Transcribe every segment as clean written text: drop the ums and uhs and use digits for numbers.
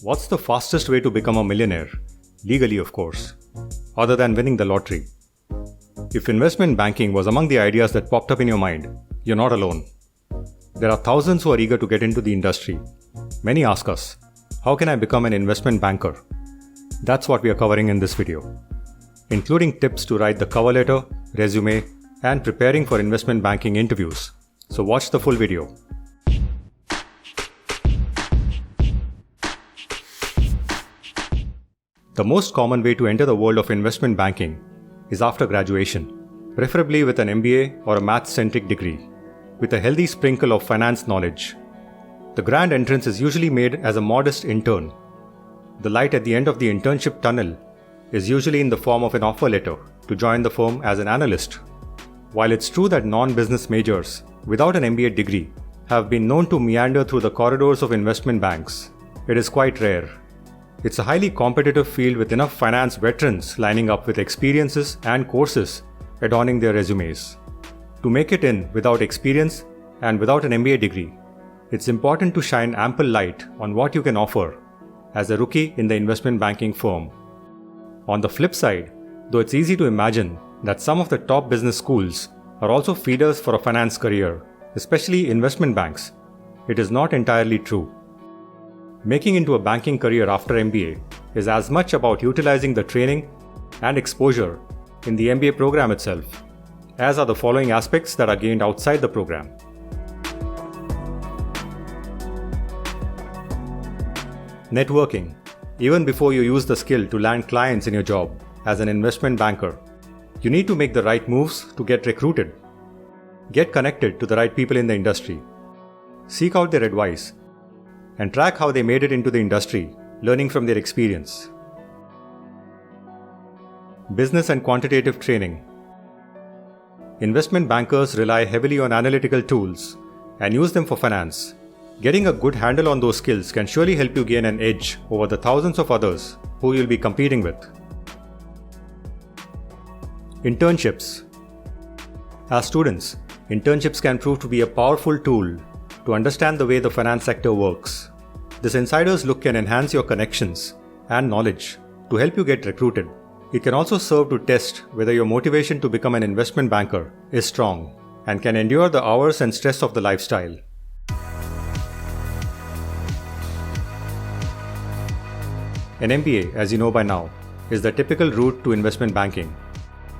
What's the fastest way to become a millionaire? Legally, of course, other than winning the lottery. If investment banking was among the ideas that popped up in your mind, you're not alone. There are thousands who are eager to get into the industry. Many ask us, how can I become an investment banker? That's what we are covering in this video, including tips to write the cover letter, resume, and preparing for investment banking interviews. So watch the full video. The most common way to enter the world of investment banking is after graduation, preferably with an MBA or a math-centric degree, with a healthy sprinkle of finance knowledge. The grand entrance is usually made as a modest intern. The light at the end of the internship tunnel is usually in the form of an offer letter to join the firm as an analyst. While it's true that non-business majors without an MBA degree have been known to meander through the corridors of investment banks, it is quite rare. It's a highly competitive field with enough finance veterans lining up with experiences and courses adorning their resumes. To make it in without experience and without an MBA degree, it's important to shine ample light on what you can offer as a rookie in the investment banking firm. On the flip side, though it's easy to imagine that some of the top business schools are also feeders for a finance career, especially investment banks, it is not entirely true. Making into a banking career after MBA is as much about utilizing the training and exposure in the MBA program itself, as are the following aspects that are gained outside the program. Networking. Even before you use the skill to land clients in your job as an investment banker, you need to make the right moves to get recruited. Get connected to the right people in the industry. Seek out their advice and track how they made it into the industry, learning from their experience. Business and quantitative training. Investment bankers rely heavily on analytical tools and use them for finance. Getting a good handle on those skills can surely help you gain an edge over the thousands of others who you'll be competing with. Internships. As students, internships can prove to be a powerful tool to understand the way the finance sector works. This insider's look can enhance your connections and knowledge to help you get recruited. It can also serve to test whether your motivation to become an investment banker is strong and can endure the hours and stress of the lifestyle. An MBA, as you know by now, is the typical route to investment banking,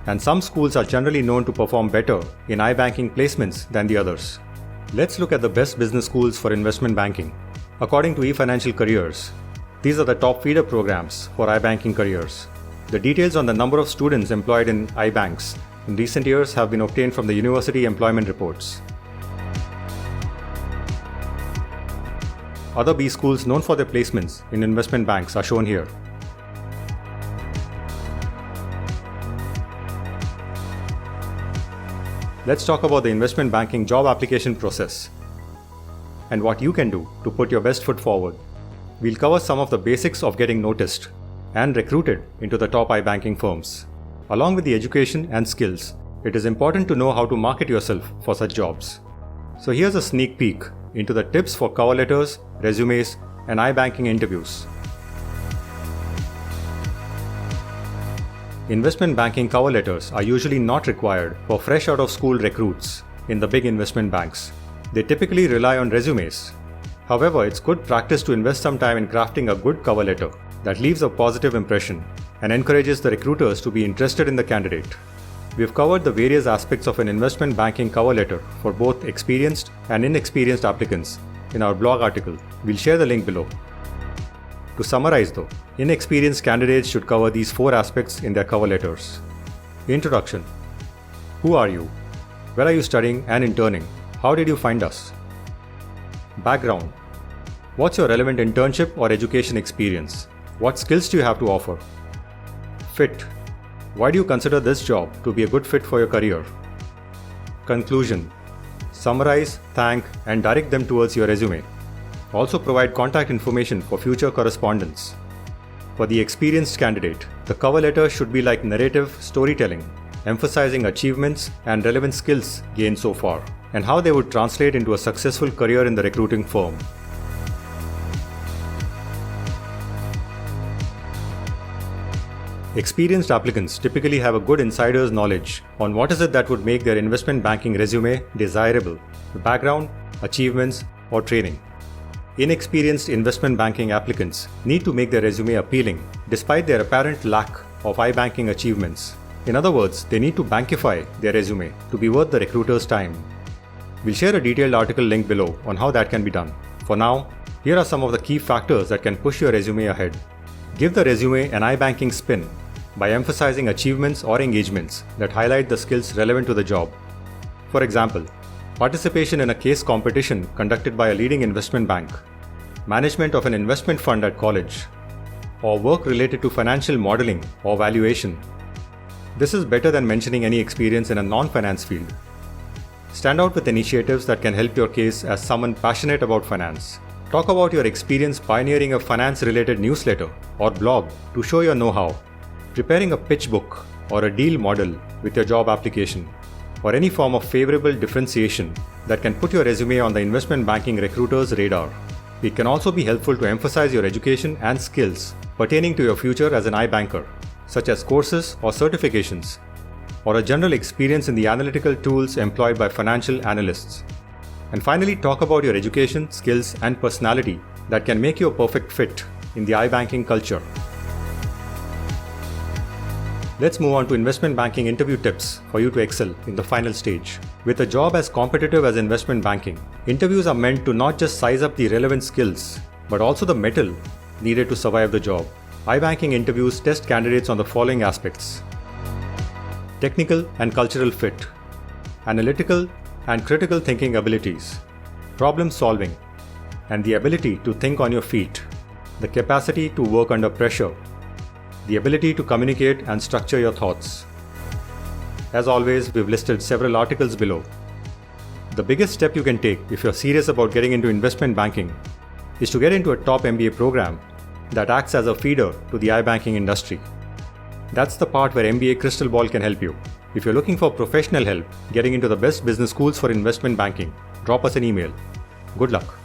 and some schools are generally known to perform better in iBanking placements than the others. Let's look at the best business schools for investment banking. According to eFinancial Careers, these are the top feeder programs for iBanking careers. The details on the number of students employed in iBanks in recent years have been obtained from the University Employment Reports. Other B schools known for their placements in investment banks are shown here. Let's talk about the investment banking job application process and what you can do to put your best foot forward. We'll cover some of the basics of getting noticed and recruited into the top iBanking firms. Along with the education and skills, it is important to know how to market yourself for such jobs. So here's a sneak peek into the tips for cover letters, resumes, and iBanking interviews. Investment banking cover letters are usually not required for fresh out of school recruits in the big investment banks. They typically rely on resumes. However, it's good practice to invest some time in crafting a good cover letter that leaves a positive impression and encourages the recruiters to be interested in the candidate. We've covered the various aspects of an investment banking cover letter for both experienced and inexperienced applicants in our blog article. We'll share the link below. To summarize though, inexperienced candidates should cover these 4 aspects in their cover letters. Introduction. Who are you? Where are you studying and interning? How did you find us? Background. What's your relevant internship or education experience? What skills do you have to offer? Fit. Why do you consider this job to be a good fit for your career? Conclusion. Summarize, thank, and direct them towards your resume. Also provide contact information for future correspondence. For the experienced candidate, the cover letter should be like narrative storytelling, emphasizing achievements and relevant skills gained so far, and how they would translate into a successful career in the recruiting firm. Experienced applicants typically have a good insider's knowledge on what is it that would make their investment banking resume desirable: background, achievements, or training. Inexperienced investment banking applicants need to make their resume appealing despite their apparent lack of iBanking achievements. In other words, they need to bankify their resume to be worth the recruiter's time. We'll share a detailed article link below on how that can be done. For now, here are some of the key factors that can push your resume ahead. Give the resume an iBanking spin by emphasizing achievements or engagements that highlight the skills relevant to the job. For example, participation in a case competition conducted by a leading investment bank, management of an investment fund at college, or work related to financial modeling or valuation. This is better than mentioning any experience in a non-finance field. Stand out with initiatives that can help your case as someone passionate about finance. Talk about your experience pioneering a finance-related newsletter or blog to show your know-how, preparing a pitch book or a deal model with your job application, or any form of favorable differentiation that can put your resume on the investment banking recruiter's radar. It can also be helpful to emphasize your education and skills pertaining to your future as an iBanker, such as courses or certifications, or a general experience in the analytical tools employed by financial analysts. And finally, talk about your education, skills, and personality that can make you a perfect fit in the iBanking culture. Let's move on to investment banking interview tips for you to excel in the final stage. With a job as competitive as investment banking, interviews are meant to not just size up the relevant skills, but also the mettle needed to survive the job. iBanking interviews test candidates on the following aspects: technical and cultural fit, analytical and critical thinking abilities, problem solving, and the ability to think on your feet, the capacity to work under pressure, the ability to communicate and structure your thoughts. As always, we've listed several articles below. The biggest step you can take if you're serious about getting into investment banking is to get into a top MBA program that acts as a feeder to the iBanking industry. That's the part where MBA Crystal Ball can help you. If you're looking for professional help getting into the best business schools for investment banking, drop us an email. Good luck.